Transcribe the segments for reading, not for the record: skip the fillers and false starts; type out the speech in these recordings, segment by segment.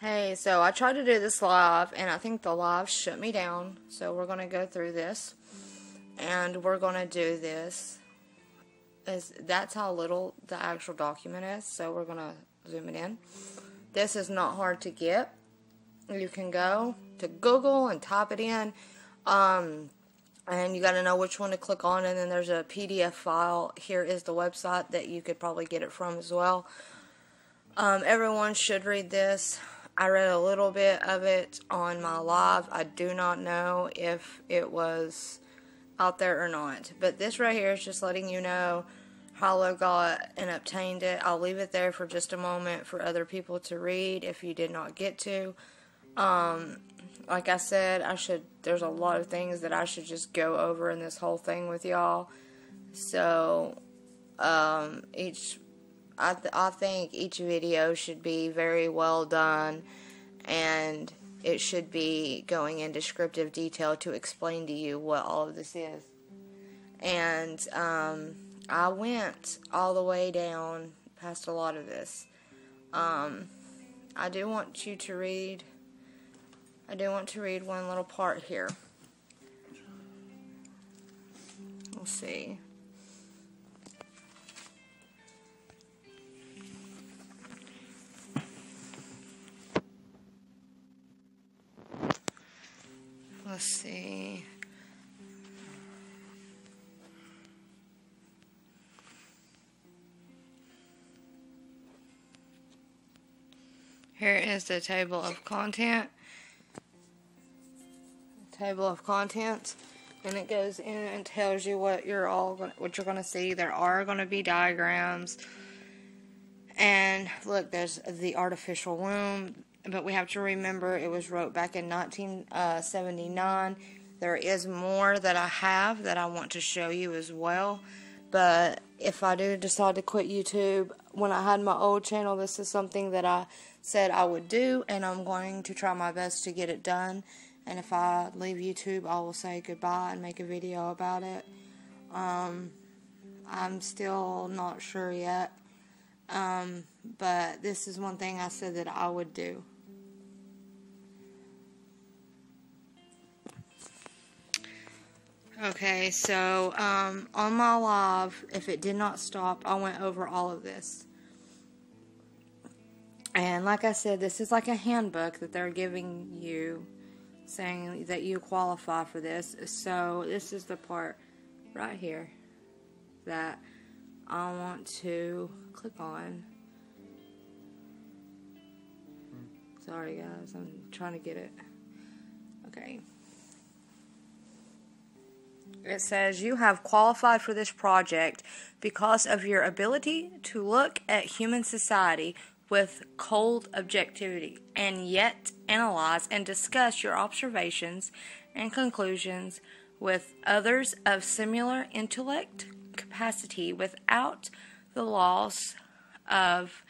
Hey, so I tried to do this live, and I think the live shut me down. So we're going to go through this, and we're going to do this. That's how little the actual document is, so we're going to zoom it in. This is not hard to get. You can go to Google and type it in, and you got to know which one to click on, and then there's a PDF file. Here is the website that you could probably get it from as well. Everyone should read this. I read a little bit of it on my live. I do not know if it was out there or not. But this right here is just letting you know how I got and obtained it. I'll leave it there for just a moment for other people to read if you did not get to. Like I said, there's a lot of things that I should just go over in this whole thing with y'all. So, I think each video should be very well done, and it should be going in descriptive detail to explain to you what all of this is. And I went all the way down past a lot of this. I do want to read one little part here. We'll see. Let's see. Here is the table of content. Table of contents, and it goes in and tells you what you're going to see. There are going to be diagrams, and look, there's the artificial womb. But we have to remember it was wrote back in 1979. There is more that I have that I want to show you as well. But if I do decide to quit YouTube, when I had my old channel, this is something that I said I would do, and I'm going to try my best to get it done. And if I leave YouTube, I will say goodbye and make a video about it. I'm still not sure yet. But this is one thing I said that I would do. Okay, so on my live, if it did not stop, I went over all of this. And like I said, this is like a handbook that they're giving you, saying that you qualify for this. So this is the part right here that I want to click on. Sorry guys, I'm trying to get it. Okay. It says you have qualified for this project because of your ability to look at human society with cold objectivity and yet analyze and discuss your observations and conclusions with others of similar intellect capacity without the loss of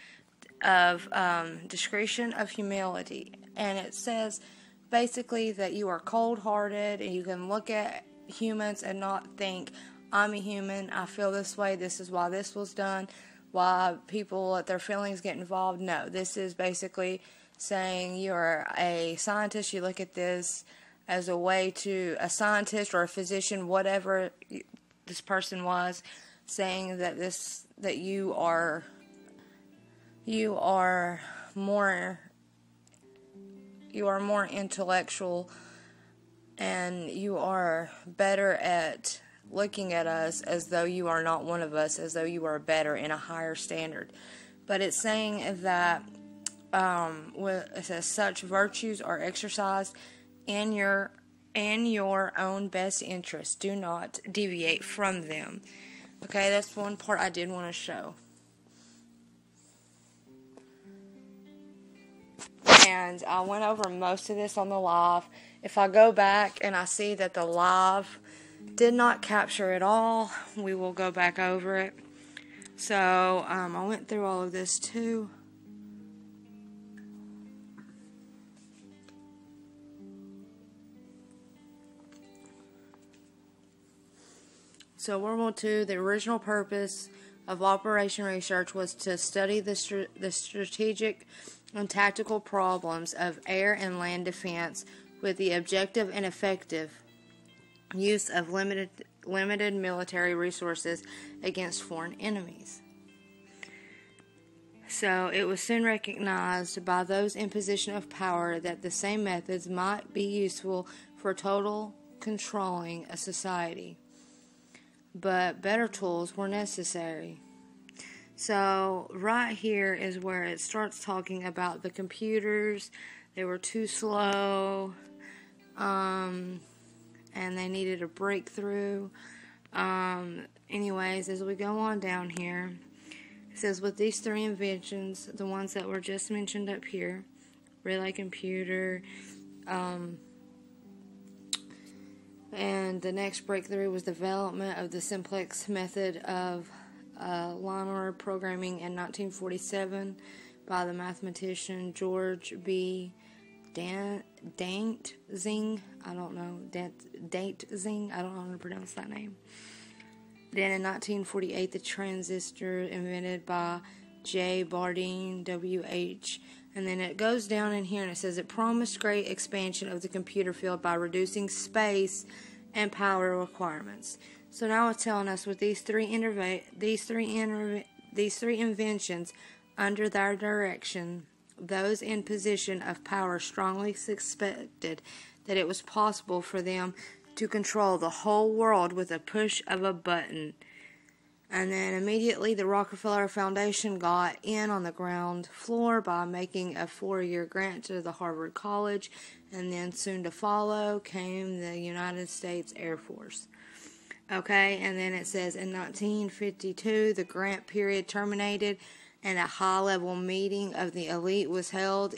discretion of humility. And it says basically that you are cold-hearted and you can look at humans and not think, I'm a human, I feel this way, this is why this was done, why people let their feelings get involved. No, this is basically saying you're a scientist, you look at this as a way to, a scientist or a physician, whatever this person was, saying that you are more intellectual, and you are better at looking at us as though you are not one of us, as though you are better in a higher standard. But it's saying that it says such virtues are exercised in your own best interest. Do not deviate from them. Okay, that's one part I did want to show. And I went over most of this on the live. If I go back and I see that the live did not capture it all, we will go back over it. So, I went through all of this too. So, World War II, the original purpose of operation research was to study the strategic and tactical problems of air and land defense with the objective and effective use of limited military resources against foreign enemies. So it was soon recognized by those in position of power that the same methods might be useful for total controlling a society, but better tools were necessary. So right here is where it starts talking about the computers. They were too slow, and they needed a breakthrough. Anyways, as we go on down here, it says, with these three inventions, the ones that were just mentioned up here, relay computer, and the next breakthrough was development of the simplex method of linear programming in 1947 by the mathematician George B. Dantzing. I don't know how to pronounce that name. Then in 1948, the transistor invented by J. Bardeen, W.H. And then it goes down in here and it says it promised great expansion of the computer field by reducing space and power requirements. So now it's telling us with these three inventions under their direction, those in position of power strongly suspected that it was possible for them to control the whole world with a push of a button. And then immediately the Rockefeller Foundation got in on the ground floor by making a 4-year grant to the Harvard College, and then soon to follow came the United States Air Force. Okay, and then it says in 1952 the grant period terminated and a high-level meeting of the elite was held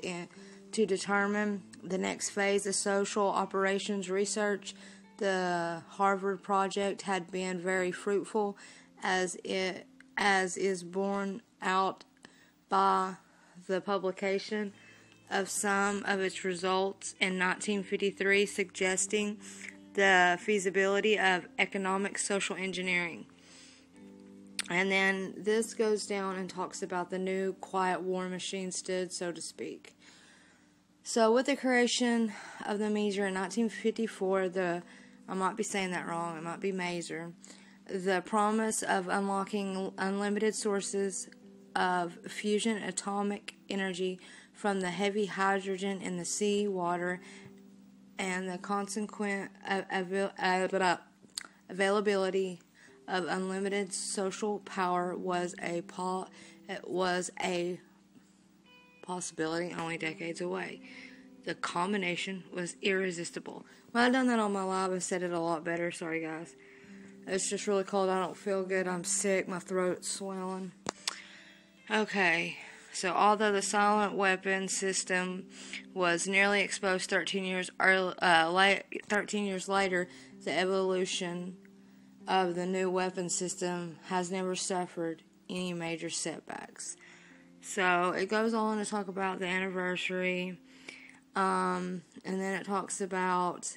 to determine the next phase of social operations research. The Harvard project had been very fruitful, as is borne out by the publication of some of its results in 1953, suggesting the feasibility of economic social engineering. And then this goes down and talks about the new quiet war machine stood, so to speak. So with the creation of the Maser in 1954, I might be saying that wrong, it might be Maser, the promise of unlocking unlimited sources of fusion atomic energy from the heavy hydrogen in the sea, water, and the consequent availability of unlimited social power was a possibility only decades away. The combination was irresistible. When I've done that on my live, I said it a lot better. Sorry, guys. It's just really cold. I don't feel good. I'm sick. My throat's swelling. Okay. So, although the silent weapon system was nearly exposed 13 years later, the evolution of the new weapon system has never suffered any major setbacks. So, it goes on to talk about the anniversary. And then it talks about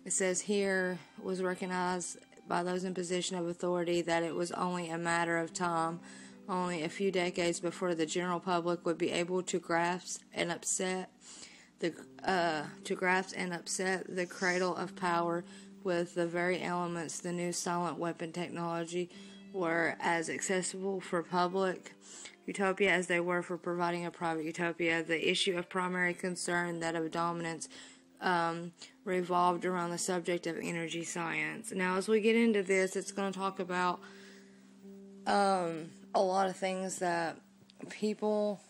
it says here, was recognized by those in position of authority that it was only a matter of time, only a few decades before the general public would be able to grasp and upset the cradle of power with the very elements the new silent weapon technology were as accessible for public utopia as they were for providing a private utopia. The issue of primary concern, that of dominance, revolved around the subject of energy science. Now, as we get into this, it's going to talk about a lot of things that people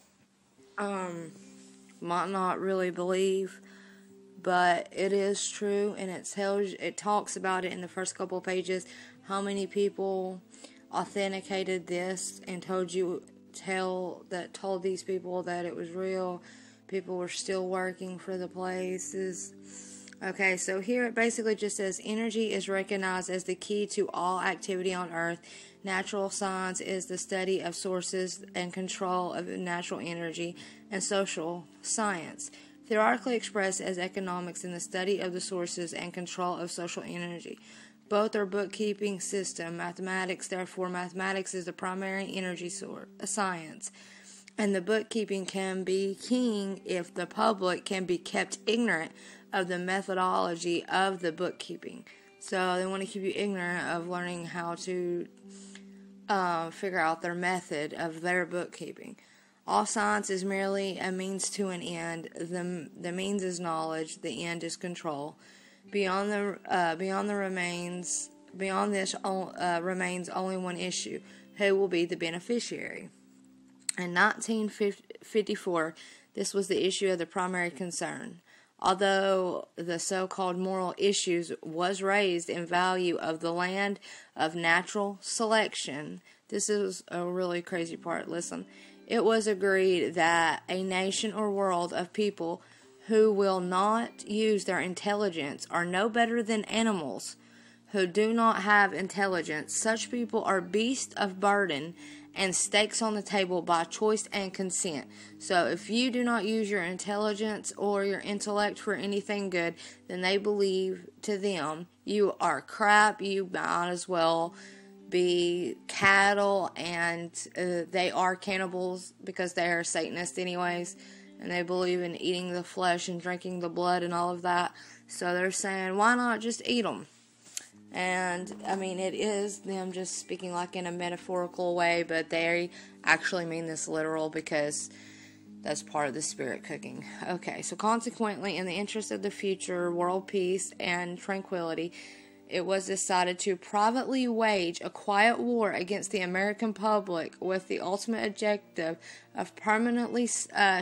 might not really believe, but it is true, and it talks about it in the first couple of pages, how many people authenticated this and told these people that it was real. People were still working for the places. Okay, so here it basically just says energy is recognized as the key to all activity on Earth. Natural science is the study of sources and control of natural energy, and social science, theoretically expressed as economics, in the study of the sources and control of social energy. Both are bookkeeping system. Mathematics, therefore, mathematics is the primary energy source, a science. And the bookkeeping can be king if the public can be kept ignorant of the methodology of the bookkeeping. So they want to keep you ignorant of learning how to figure out their method of their bookkeeping. All science is merely a means to an end. The means is knowledge. The end is control. Beyond this remains only one issue: who will be the beneficiary? In 1954, this was the issue of the primary concern. Although the so-called moral issues was raised in value of the land of natural selection, this is a really crazy part, listen. It was agreed that a nation or world of people who will not use their intelligence are no better than animals who do not have intelligence. Such people are beasts of burden and stakes on the table by choice and consent. So if you do not use your intelligence or your intellect for anything good, then they believe to them you are crap. You might as well be cattle, and they are cannibals because they are Satanists anyways, and they believe in eating the flesh and drinking the blood and all of that. So they're saying, why not just eat them? And, I mean, it is them just speaking like in a metaphorical way, but they actually mean this literal because that's part of the spirit cooking. Okay, so consequently, in the interest of the future world peace and tranquility, it was decided to privately wage a quiet war against the American public with the ultimate objective of permanently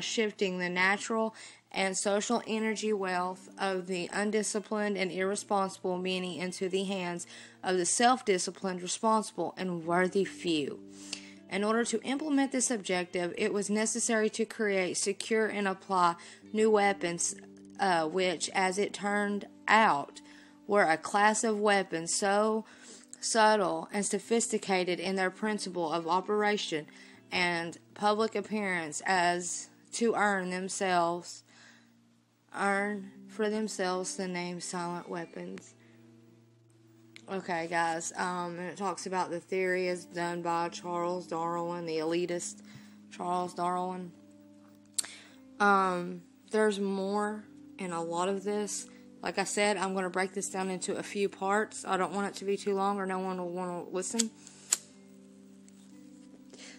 shifting the natural and social energy wealth of the undisciplined and irresponsible many into the hands of the self-disciplined, responsible, and worthy few. In order to implement this objective, it was necessary to create, secure, and apply new weapons, which, as it turned out, were a class of weapons so subtle and sophisticated in their principle of operation and public appearance as to earn for themselves the name silent weapons. Okay, guys, and it talks about the theory is done by Charles Darwin, the elitist Charles Darwin. There's more in a lot of this. Like I said, I'm going to break this down into a few parts. I don't want it to be too long or no one will want to listen.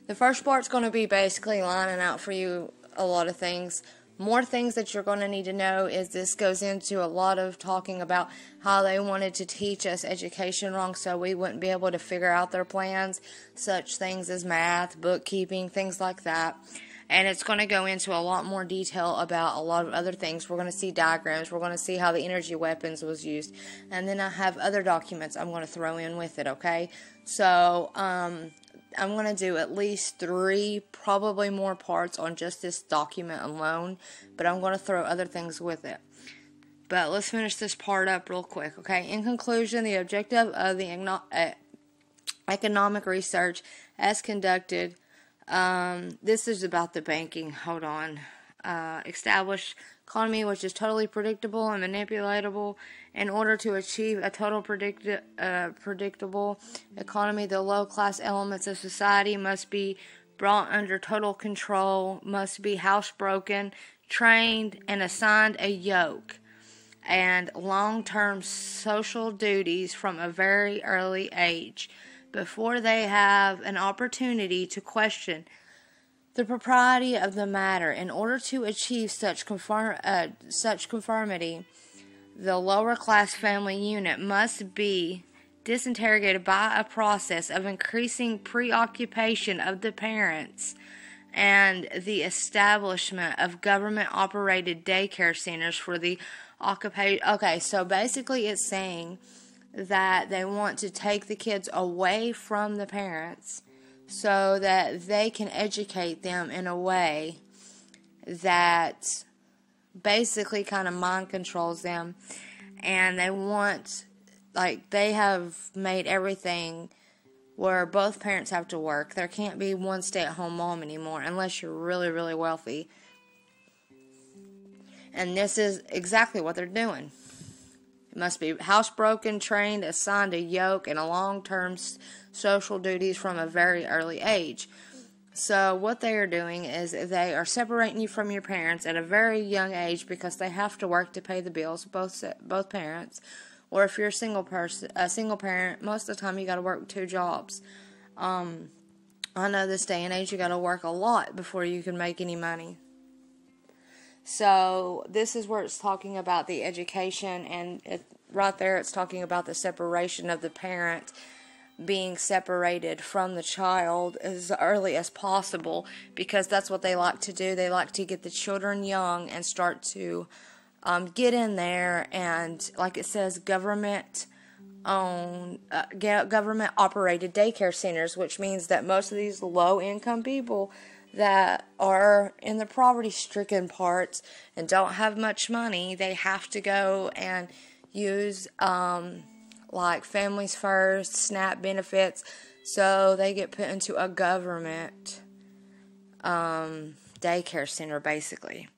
The first part's going to be basically lining out for you a lot of things. More things that you're going to need to know is this goes into a lot of talking about how they wanted to teach us education wrong so we wouldn't be able to figure out their plans, such things as math, bookkeeping, things like that. And it's going to go into a lot more detail about a lot of other things. We're going to see diagrams. We're going to see how the energy weapons was used. And then I have other documents I'm going to throw in with it, okay? So, I'm going to do at least 3, probably more parts on just this document alone. But I'm going to throw other things with it. But let's finish this part up real quick, okay? In conclusion, the objective of the economic research as conducted, this is about the banking, hold on, established economy which is totally predictable and manipulatable. In order to achieve a total predictable economy, the low-class elements of society must be brought under total control, must be housebroken, trained, and assigned a yoke and long-term social duties from a very early age, before they have an opportunity to question the propriety of the matter. In order to achieve such conformity, the lower class family unit must be disintegrated by a process of increasing preoccupation of the parents and the establishment of government-operated daycare centers for the occupation. Okay, so basically it's saying that they want to take the kids away from the parents so that they can educate them in a way that basically kind of mind controls them. And they want, like, they have made everything where both parents have to work. There can't be one stay-at-home mom anymore unless you're really, really wealthy. And this is exactly what they're doing. must be housebroken, trained, assigned a yoke, and a long-term social duties from a very early age. So what they are doing is they are separating you from your parents at a very young age because they have to work to pay the bills, both parents. Or if you're a single parent, most of the time you got to work 2 jobs. I know this day and age you got to work a lot before you can make any money. So this is where it's talking about the education, and right there it's talking about the separation of the parent being separated from the child as early as possible, because that's what they like to do. They like to get the children young and start to get in there, and like it says, government operated daycare centers, which means that most of these low income people that are in the poverty-stricken parts and don't have much money, they have to go and use like Families First, SNAP benefits, so they get put into a government daycare center, basically.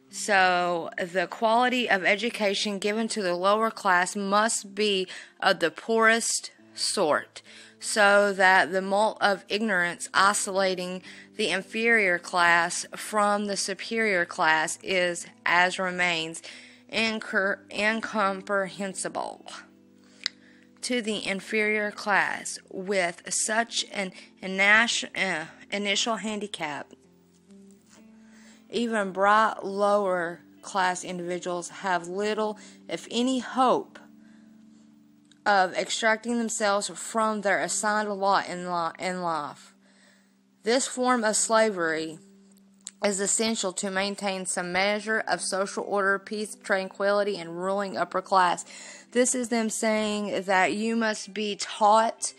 So the quality of education given to the lower class must be of the poorest sort, so that the mold of ignorance isolating the inferior class from the superior class is, as remains, incomprehensible to the inferior class. With such an initial handicap, even bright lower class individuals have little, if any, hope of extracting themselves from their assigned lot in life. This form of slavery is essential to maintain some measure of social order, peace, tranquility, and ruling upper class. This is them saying that you must be taught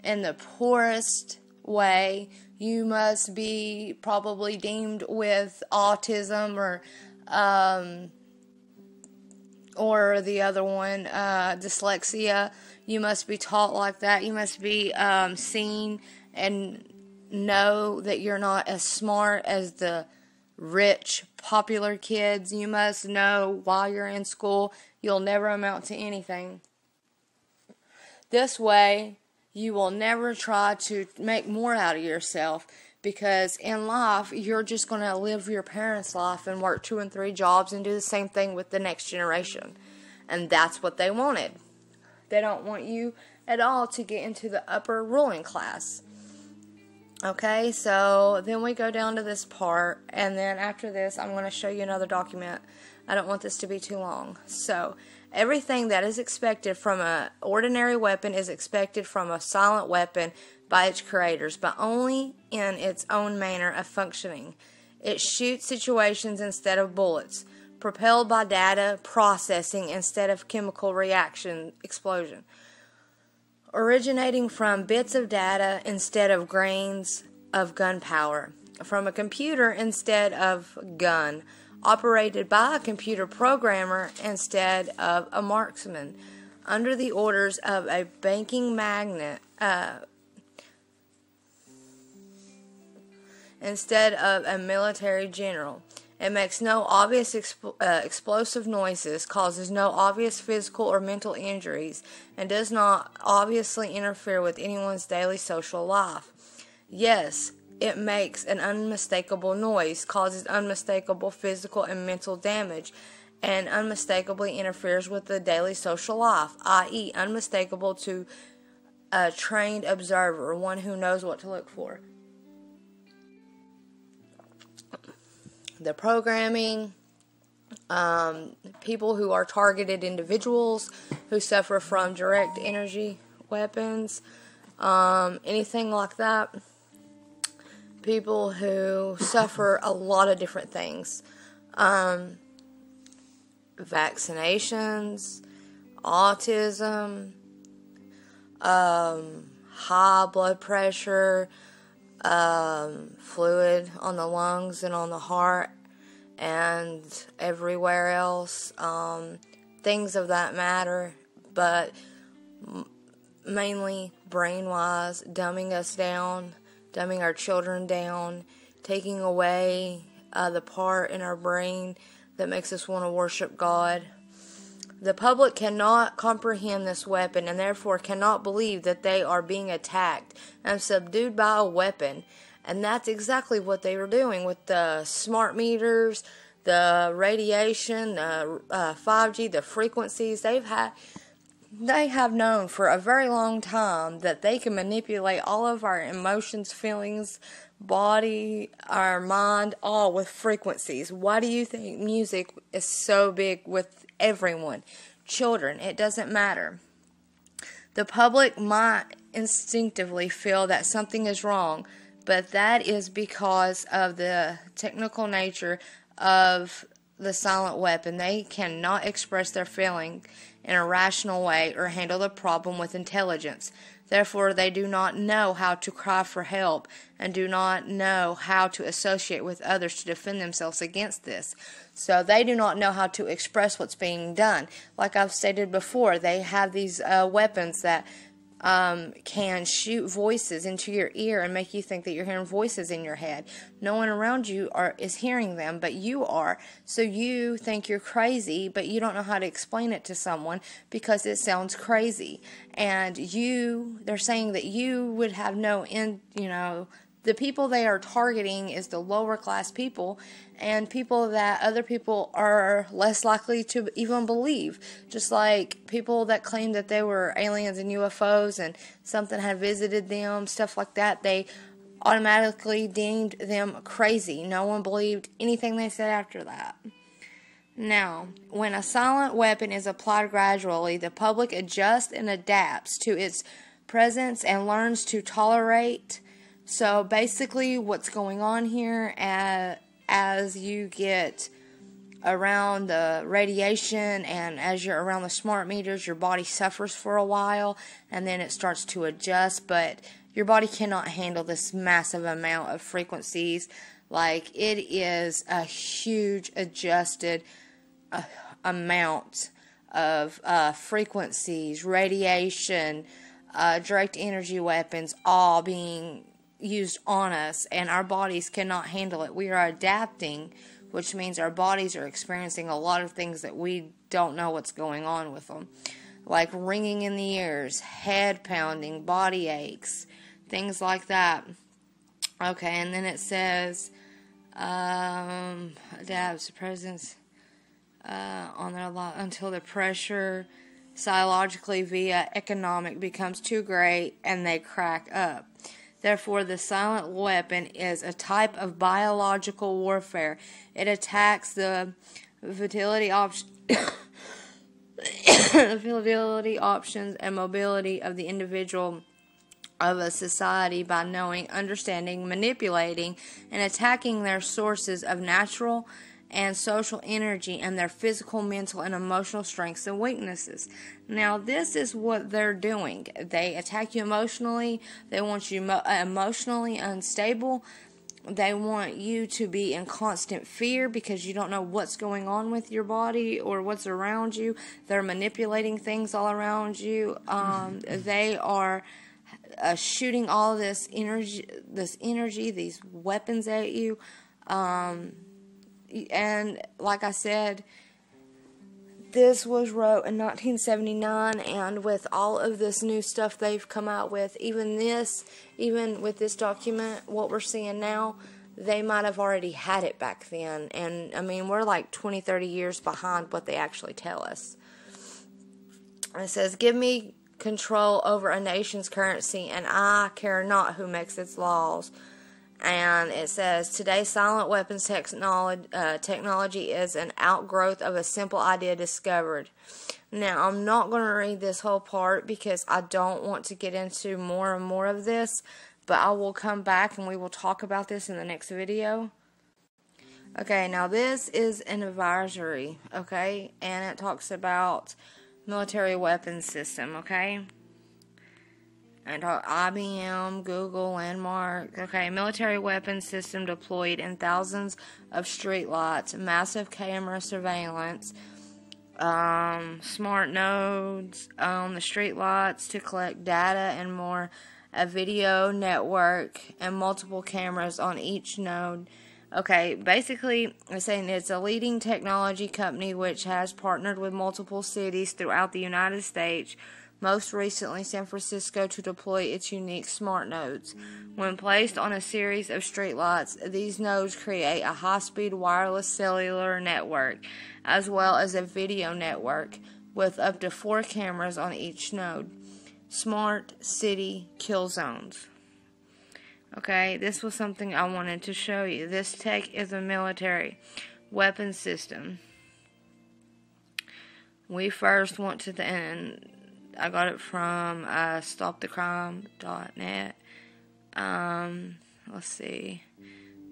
in the poorest way. You must be probably deemed with autism or the other one, dyslexia. You must be taught like that. You must be seen and know that you're not as smart as the rich, popular kids. You must know while you're in school you'll never amount to anything. This way, you will never try to make more out of yourself, because in life, you're just going to live your parents' life and work 2 and 3 jobs and do the same thing with the next generation. And that's what they wanted. They don't want you at all to get into the upper ruling class. Okay, so then we go down to this part, and then after this, I'm going to show you another document. I don't want this to be too long. So, everything that is expected from an ordinary weapon is expected from a silent weapon by its creators, but only in its own manner of functioning. It shoots situations instead of bullets, propelled by data processing instead of chemical reaction explosion, originating from bits of data instead of grains of gunpowder, from a computer instead of gun, operated by a computer programmer instead of a marksman, under the orders of a banking magnate instead of a military general. It makes no obvious explosive noises, causes no obvious physical or mental injuries, and does not obviously interfere with anyone's daily social life. Yes, it makes an unmistakable noise, causes unmistakable physical and mental damage, and unmistakably interferes with the daily social life, i.e., unmistakable to a trained observer, one who knows what to look for. The programming, people who are targeted individuals who suffer from direct energy weapons, anything like that. People who suffer a lot of different things. Vaccinations, autism, high blood pressure, fluid on the lungs and on the heart and everywhere else, things of that matter, but mainly brain-wise, dumbing us down, dumbing our children down, taking away the part in our brain that makes us want to worship God. The public cannot comprehend this weapon and therefore cannot believe that they are being attacked and subdued by a weapon. And that's exactly what they were doing with the smart meters, the radiation, the 5G, the frequencies. They have known for a very long time that they can manipulate all of our emotions, feelings, body, our mind, all with frequencies. Why do you think music is so big with everyone? Children, it doesn't matter. The public might instinctively feel that something is wrong, but that is because of the technical nature of the silent weapon. They cannot express their feeling in a rational way or handle the problem with intelligence. Therefore, they do not know how to cry for help and do not know how to associate with others to defend themselves against this. So they do not know how to express what's being done. Like I've stated before, they have these weapons that can shoot voices into your ear and make you think that you're hearing voices in your head. No one around you is hearing them, but you are. So you think you're crazy, but you don't know how to explain it to someone because it sounds crazy. And they're saying that you would have the people they are targeting is the lower class people and people that other people are less likely to even believe. Just like people that claimed that they were aliens and UFOs and something had visited them, stuff like that, they automatically deemed them crazy. No one believed anything they said after that. Now, when a silent weapon is applied gradually, the public adjusts and adapts to its presence and learns to tolerate. So basically what's going on here, as you get around the radiation and as you're around the smart meters, your body suffers for a while and then it starts to adjust, but your body cannot handle this massive amount of frequencies. Like, it is a huge adjusted amount of frequencies, radiation, direct energy weapons, all being used on us, and our bodies cannot handle it. We are adapting, which means our bodies are experiencing a lot of things that we don't know what's going on with them, like ringing in the ears, head pounding, body aches, things like that. Okay, and then it says adapts to presence on their life until the pressure psychologically via economic becomes too great and they crack up. Therefore, the silent weapon is a type of biological warfare. It attacks the vitality options and mobility of the individual of a society by knowing, understanding, manipulating, and attacking their sources of natural and social energy and their physical, mental, and emotional strengths and weaknesses. Now, this is what they're doing. They attack you emotionally. They want you emotionally unstable. They want you to be in constant fear because you don't know what's going on with your body or what's around you. They're manipulating things all around you. They are shooting all this energy, these weapons at you. And like I said, this was wrote in 1979, and with all of this new stuff they've come out with, even with this document, what we're seeing now, they might have already had it back then. And I mean, we're like 20, 30 years behind what they actually tell us. And it says, give me control over a nation's currency, and I care not who makes its laws. And it says, today silent weapons technology is an outgrowth of a simple idea discovered. Now, I'm not going to read this whole part because I don't want to get into more and more of this, but I will come back and we will talk about this in the next video. Okay, now this is an advisory, okay, and it talks about military weapons system, okay? And IBM, Google, Landmark. Okay, military weapons system deployed in thousands of streetlights, massive camera surveillance, smart nodes on the streetlights to collect data and more, a video network and multiple cameras on each node, Okay, basically, it's saying it's a leading technology company which has partnered with multiple cities throughout the United States, most recently San Francisco, to deploy its unique smart nodes. When placed on a series of streetlights, these nodes create a high-speed wireless cellular network, as well as a video network, with up to 4 cameras on each node. Smart city kill zones. Okay, this was something I wanted to show you. This tech is a military weapon system. We first went to and I got it from stopthecrime.net. Let's see.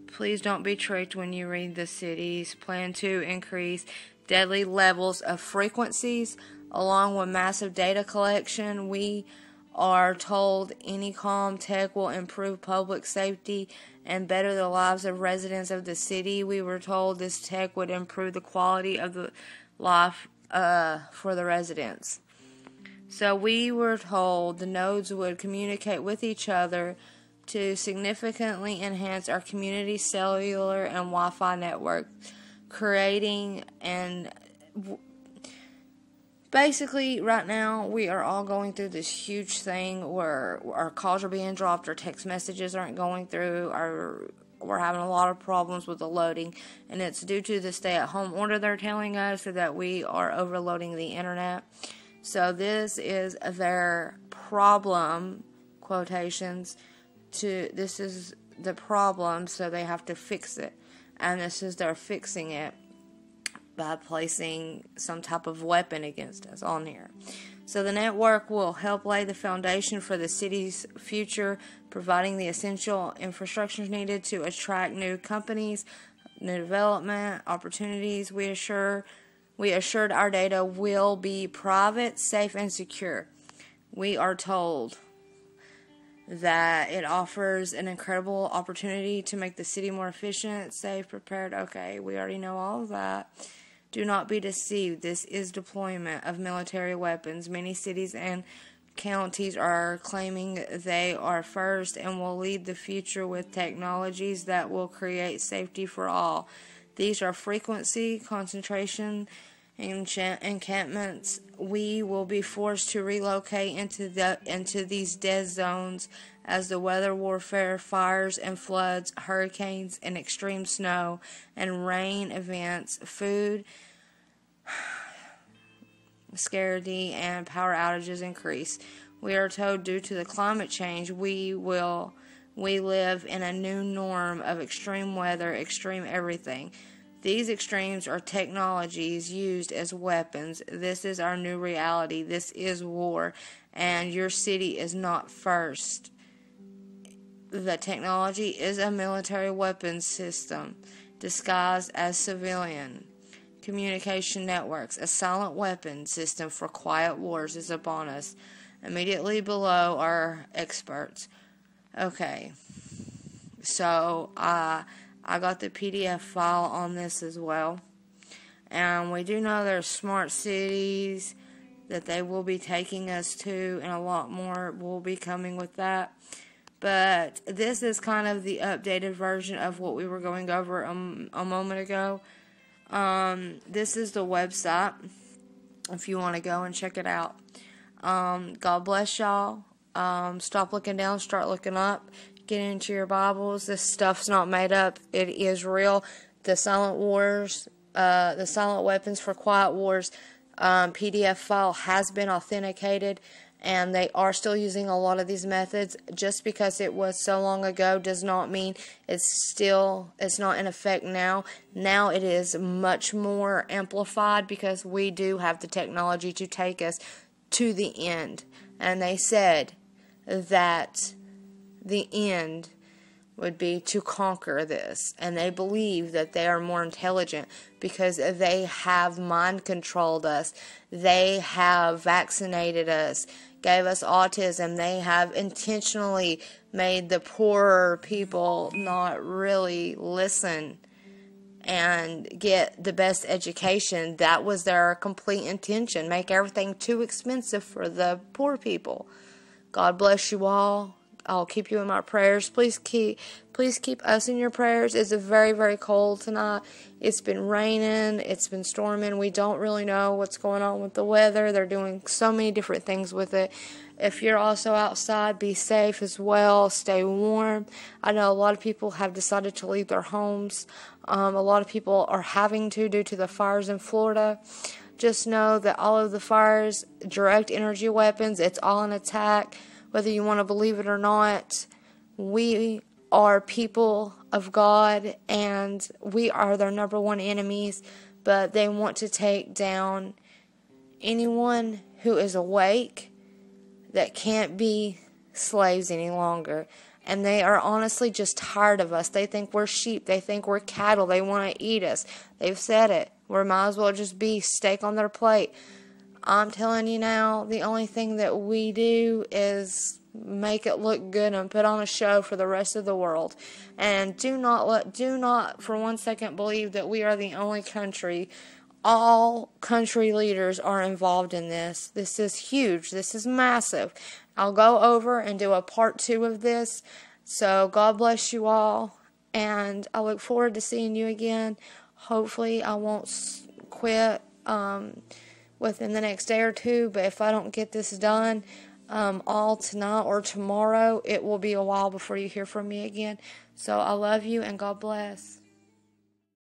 Please don't be tricked when you read the cities. Plan to increase deadly levels of frequencies along with massive data collection. We are told any calm tech will improve public safety and better the lives of residents of the city. We were told this tech would improve the quality of the life for the residents. So we were told the nodes would communicate with each other to significantly enhance our community cellular and Wi-Fi network, creating and basically, right now, we are all going through this huge thing where our calls are being dropped, our text messages aren't going through, we're having a lot of problems with the loading, and it's due to the stay-at-home order they're telling us that we are overloading the internet. So this is their problem, quotations, this is the problem, so they have to fix it, and this is their fixing it by placing some type of weapon against us on here. So the network will help lay the foundation for the city's future, providing the essential infrastructure needed to attract new companies, new development opportunities. We assured our data will be private, safe, and secure. We are told that it offers an incredible opportunity to make the city more efficient, safe, prepared. Okay, we already know all of that. Do not be deceived. This is deployment of military weapons. Many cities and counties are claiming they are first and will lead the future with technologies that will create safety for all. These are frequency, concentration, encampments. We will be forced to relocate into these dead zones as the weather warfare, fires and floods, hurricanes and extreme snow and rain events, food scarcity and power outages increase. We are told due to the climate change we live in a new norm of extreme weather, extreme everything. These extremes are technologies used as weapons. This is our new reality. This is war, and your city is not first. The technology is a military weapons system disguised as civilian communication networks. A silent weapon system for quiet wars is upon us. Immediately below are experts. Okay, so I got the PDF file on this as well. And we do know there's smart cities that they will be taking us to, and a lot more will be coming with that. But this is kind of the updated version of what we were going over a moment ago. This is the website if you want to go and check it out. God bless y'all. Stop looking down, start looking up. Get into your Bibles. This stuff's not made up. It is real. The Silent Wars, the Silent Weapons for Quiet Wars PDF file has been authenticated, and they are still using a lot of these methods. Just because it was so long ago does not mean it's not in effect now. Now it is much more amplified because we do have the technology to take us to the end. And they said that the end would be to conquer this, and they believe that they are more intelligent because they have mind controlled us, they have vaccinated us, gave us autism, they have intentionally made the poorer people not really listen and get the best education. That was their complete intention, make everything too expensive for the poor people. God bless you all. I'll keep you in my prayers. Please Please keep us in your prayers. It's very, very cold tonight. It's been raining. It's been storming. We don't really know what's going on with the weather. They're doing so many different things with it. If you're also outside, be safe as well. Stay warm. I know a lot of people have decided to leave their homes. A lot of people are having to due to the fires in Florida. Just know that all of the fires, direct energy weapons, it's all an attack. Whether you want to believe it or not, we are people of God, and we are their number one enemies, but they want to take down anyone who is awake that can't be slaves any longer. And they are honestly just tired of us. They think we're sheep. They think we're cattle. They want to eat us. They've said it. We might as well just be steak on their plate. I'm telling you now, the only thing that we do is make it look good and put on a show for the rest of the world. And do not for 1 second believe that we are the only country. All country leaders are involved in this. This is huge. This is massive. I'll go over and do a part 2 of this. So God bless you all, and I look forward to seeing you again. Hopefully I won't quit within the next day or two, but if I don't get this done all tonight or tomorrow, it will be a while before you hear from me again. So I love you, and God bless.